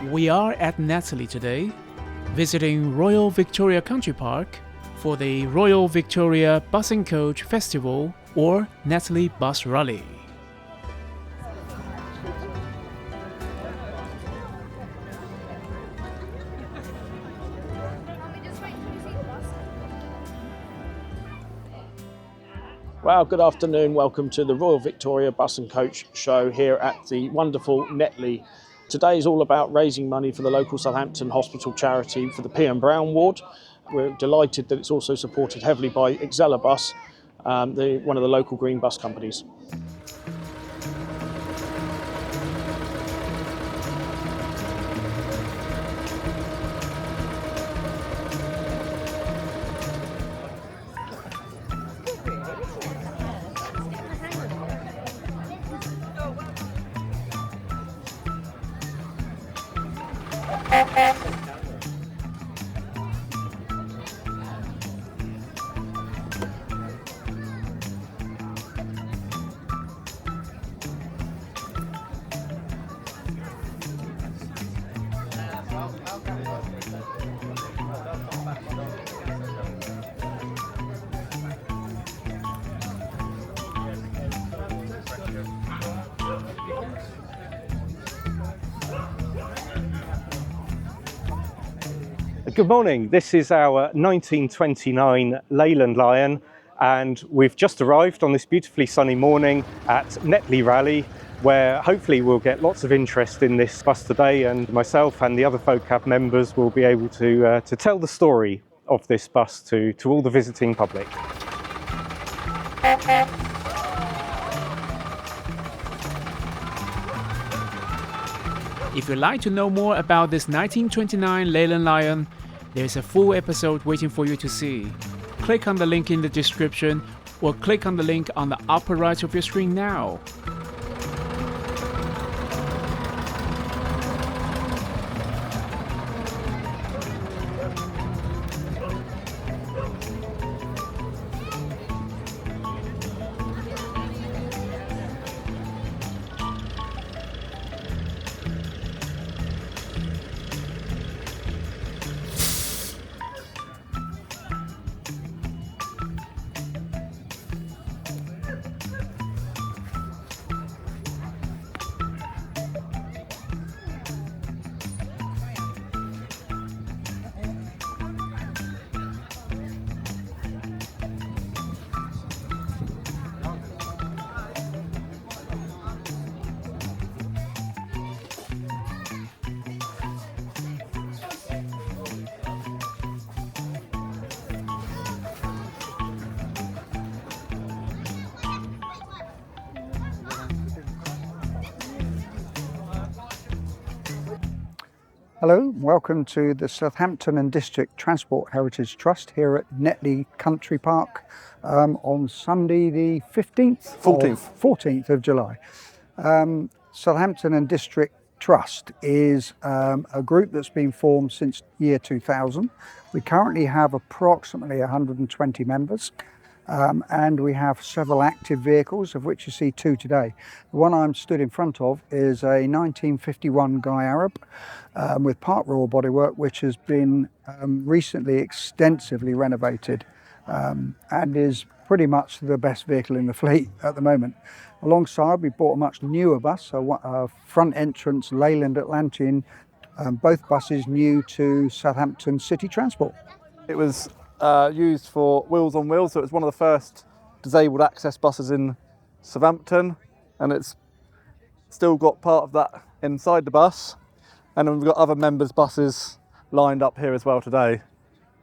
We are at Netley today, visiting Royal Victoria Country Park for the Royal Victoria Bus and Coach Festival or Netley Bus Rally. Well, good afternoon. Welcome to the Royal Victoria Bus and Coach show here at the wonderful Netley. Today is all about raising money for the local Southampton hospital charity for the P and Brown ward. We're delighted that it's also supported heavily by Xelabus, one of the local green bus companies. Good morning, this is our 1929 Leyland Lion and we've just arrived on this beautifully sunny morning at Netley Rally, where hopefully we'll get lots of interest in this bus today, and myself and the other FoKAB members will be able to tell the story of this bus to all the visiting public. If you'd like to know more about this 1929 Leyland Lion, there's a full episode waiting for you to see. Click on the link in the description or click on the link on the upper right of your screen now. Hello, welcome to the Southampton and District Transport Heritage Trust here at Netley Country Park on Sunday the 14th of July. Southampton and District Trust is a group that's been formed since year 2000. We currently have approximately 120 members. And we have several active vehicles, of which you see two today. The one I'm stood in front of is a 1951 Guy Arab with part raw bodywork, which has been recently extensively renovated and is pretty much the best vehicle in the fleet at the moment. Alongside, we bought a much newer bus, a front entrance Leyland Atlantean, both buses new to Southampton City Transport. It was used for Wheels on Wheels, so it was one of the first disabled access buses in Southampton, and it's still got part of that inside the bus, and then we've got other members' buses lined up here as well today.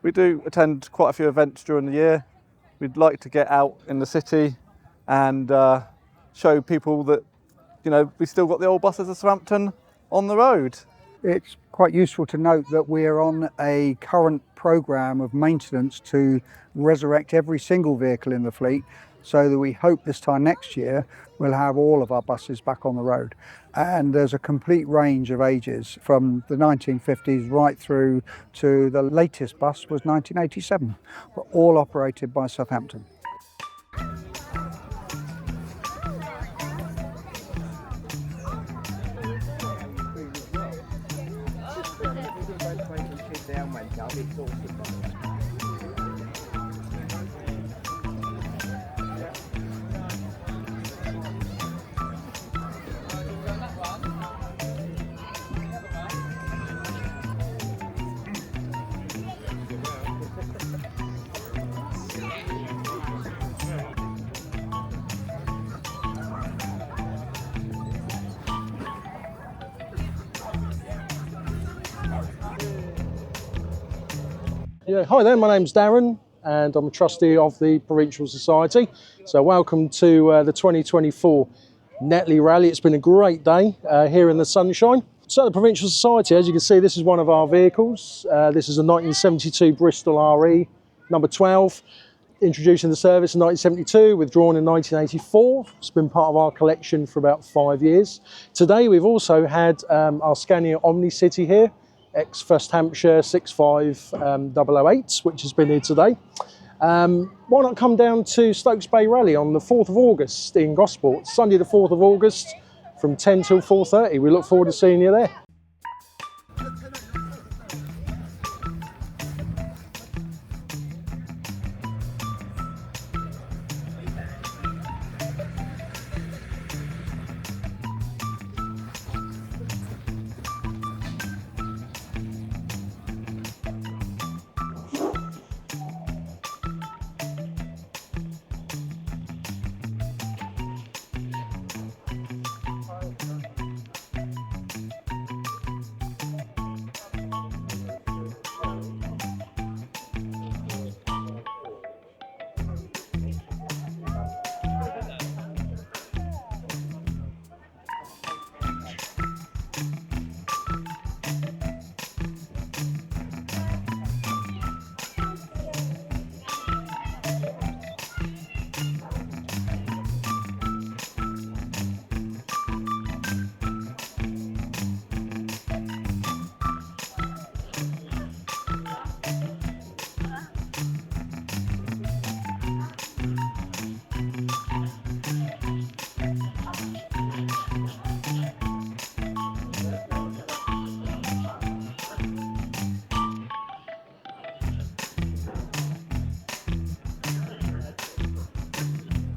We do attend quite a few events during the year. We'd like to get out in the city and show people that, you know, we still got the old buses of Southampton on the road. It's quite useful to note that we're on a current programme of maintenance to resurrect every single vehicle in the fleet, so that we hope this time next year we'll have all of our buses back on the road. And there's a complete range of ages, from the 1950s right through to the latest bus was 1987, but all operated by Southampton. Yeah, hi there, my name's Darren and I'm a trustee of the Provincial Society. So welcome to the 2024 Netley Rally. It's been a great day here in the sunshine. So the Provincial Society, as you can see, this is one of our vehicles. This is a 1972 Bristol RE, number 12, introduced in the service in 1972, withdrawn in 1984. It's been part of our collection for about 5 years. Today we've also had our Scania Omni City here, ex-First Hampshire 65008, which has been here today. Why not come down to Stokes Bay Rally on the 4th of August in Gosport, Sunday the 4th of August from 10 till 4:30. We look forward to seeing you there.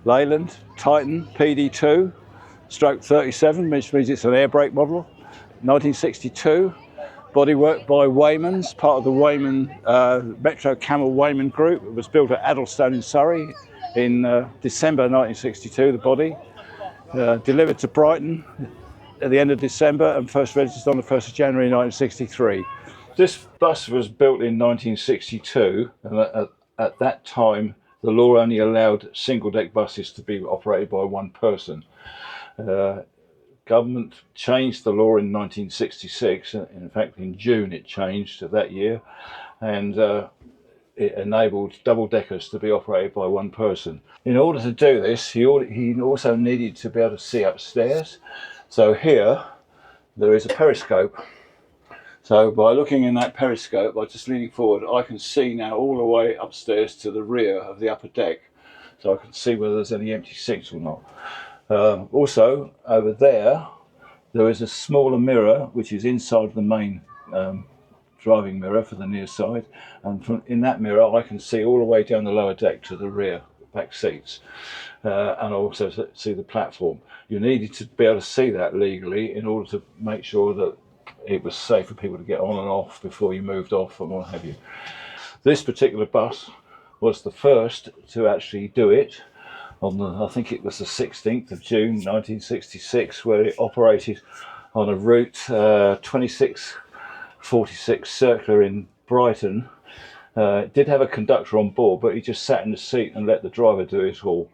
Leyland Titan PD2 stroke 37, which means it's an air brake model, 1962. Bodywork by Wayman's, part of the Wayman Metro Camel Wayman group. It was built at Addlestone in Surrey in December 1962, the body. Delivered to Brighton at the end of December and first registered on the 1st of January 1963. This bus was built in 1962, and at that time the law only allowed single deck buses to be operated by one person. Government changed the law in 1966, in fact in June it changed that year, and it enabled double deckers to be operated by one person. In order to do this, he also needed to be able to see upstairs. So here there is a periscope. So by looking in that periscope, by just leaning forward, I can see now all the way upstairs to the rear of the upper deck. So I can see whether there's any empty seats or not. Also, over there is a smaller mirror which is inside the main driving mirror for the near side, and in that mirror I can see all the way down the lower deck to the rear back seats, and also see the platform. You needed to be able to see that legally in order to make sure that it was safe for people to get on and off before you moved off and what have you. This particular bus was the first to actually do it on the, I think it was the 16th of June 1966, where it operated on a route 2646 circular in Brighton. It did have a conductor on board, but he just sat in the seat and let the driver do it all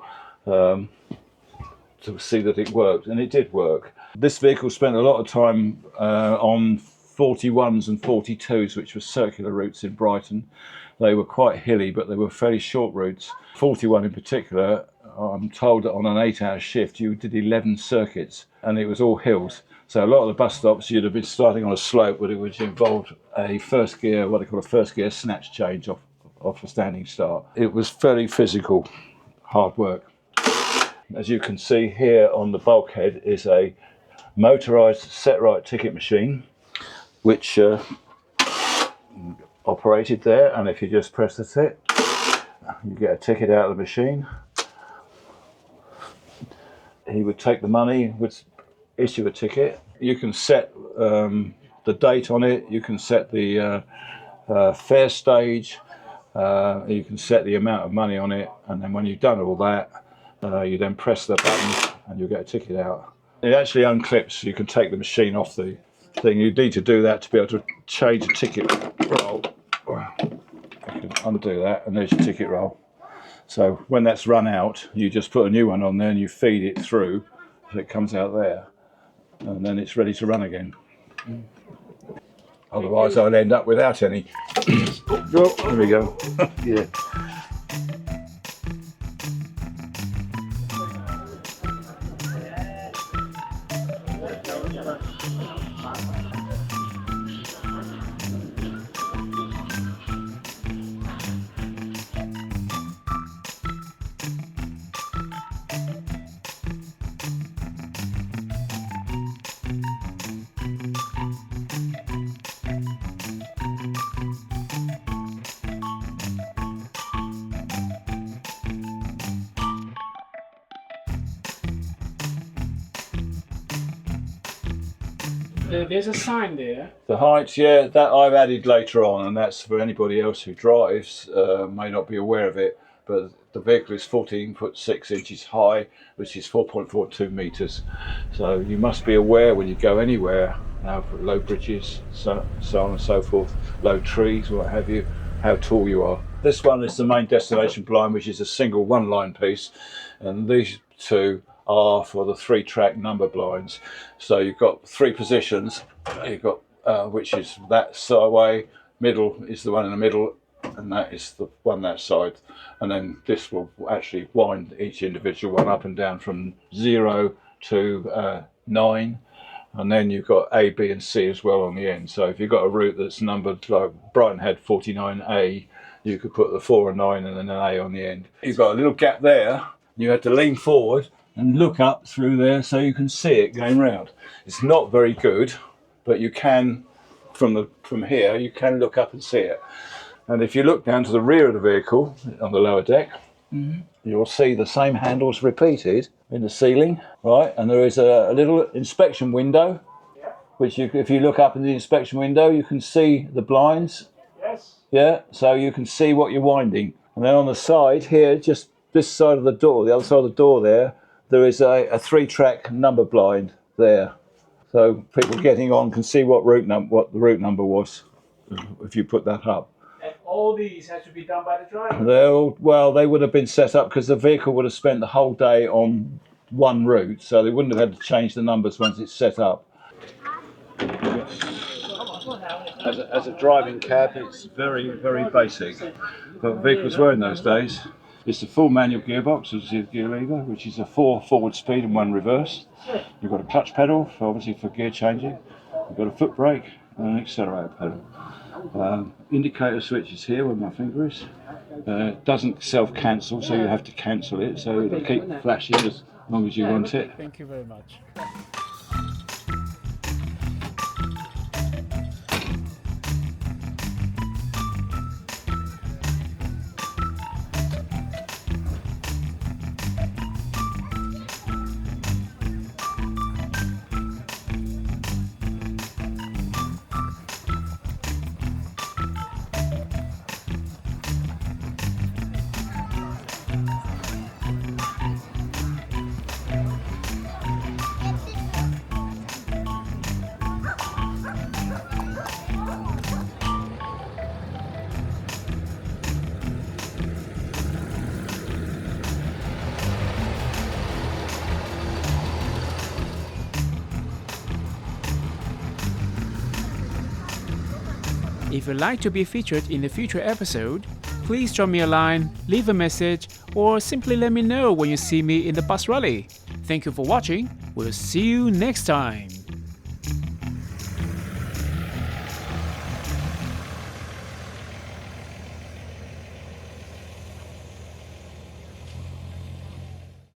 to see that it worked, and it did work. This vehicle spent a lot of time on 41s and 42s, which were circular routes in Brighton. They were quite hilly, but they were fairly short routes. 41 in particular, I'm told that on an 8-hour shift you did 11 circuits, and it was all hills. So a lot of the bus stops you'd have been starting on a slope, but it would involve a first gear, what they call a first gear snatch change off a standing start. It was fairly physical, hard work. As you can see here on the bulkhead is a motorised set-right ticket machine, which operated there, and if you just press the tick, you get a ticket out of the machine. He would take the money, would issue a ticket. You can set the date on it, you can set the fare stage, you can set the amount of money on it, and then when you've done all that, you then press the button and you'll get a ticket out. It actually unclips, so you can take the machine off the thing. You need to do that to be able to change the ticket roll. You can undo that, and there's your ticket roll. So when that's run out, you just put a new one on there and you feed it through, so it comes out there, and then it's ready to run again. Otherwise I'll end up without any. Oh, there we go. Yeah. There's a sign there. The height, yeah, that I've added later on, and that's for anybody else who drives, may not be aware of it, but the vehicle is 14'6" high, which is 4.42 metres. So you must be aware when you go anywhere, low bridges, so on and so forth, low trees, what have you, how tall you are. This one is the main destination blind, which is a single one-line piece, and these two are for the 3-track number blinds. So you've got 3 positions. You've got which is that side way, middle is the one in the middle, and that is the one that side. And then this will actually wind each individual one up and down from 0 to 9. And then you've got A, B and C as well on the end. So if you've got a route that's numbered, like Brighton had 49A, you could put the 4 and 9 and then an A on the end. You've got a little gap there. You have to lean forward and look up through there so you can see it going round. It's not very good, but you can, from here, you can look up and see it. And if you look down to the rear of the vehicle, on the lower deck, you'll see the same handles repeated in the ceiling, right? And there is a little inspection window, which if you look up in the inspection window, you can see the blinds. Yes. Yeah, so you can see what you're winding. And then on the side here, just this side of the door, the other side of the door there is a 3-track number blind there. So people getting on can see what the route number was if you put that up. And all these have to be done by the driver? They would have been set up because the vehicle would have spent the whole day on one route, so they wouldn't have had to change the numbers once it's set up. As a driving cab, it's very, very basic. But vehicles were in those days. It's a full manual gearbox, as you see the gear lever, which is a 4 forward speed and 1 reverse. You've got a clutch pedal, obviously for gear changing. You've got a foot brake and an accelerator pedal. Indicator switch is here where my finger is. It doesn't self-cancel, so you have to cancel it, so it'll keep flashing as long as you want it. Thank you very much. If you'd like to be featured in a future episode, please drop me a line, leave a message, or simply let me know when you see me in the bus rally. Thank you for watching. We'll see you next time.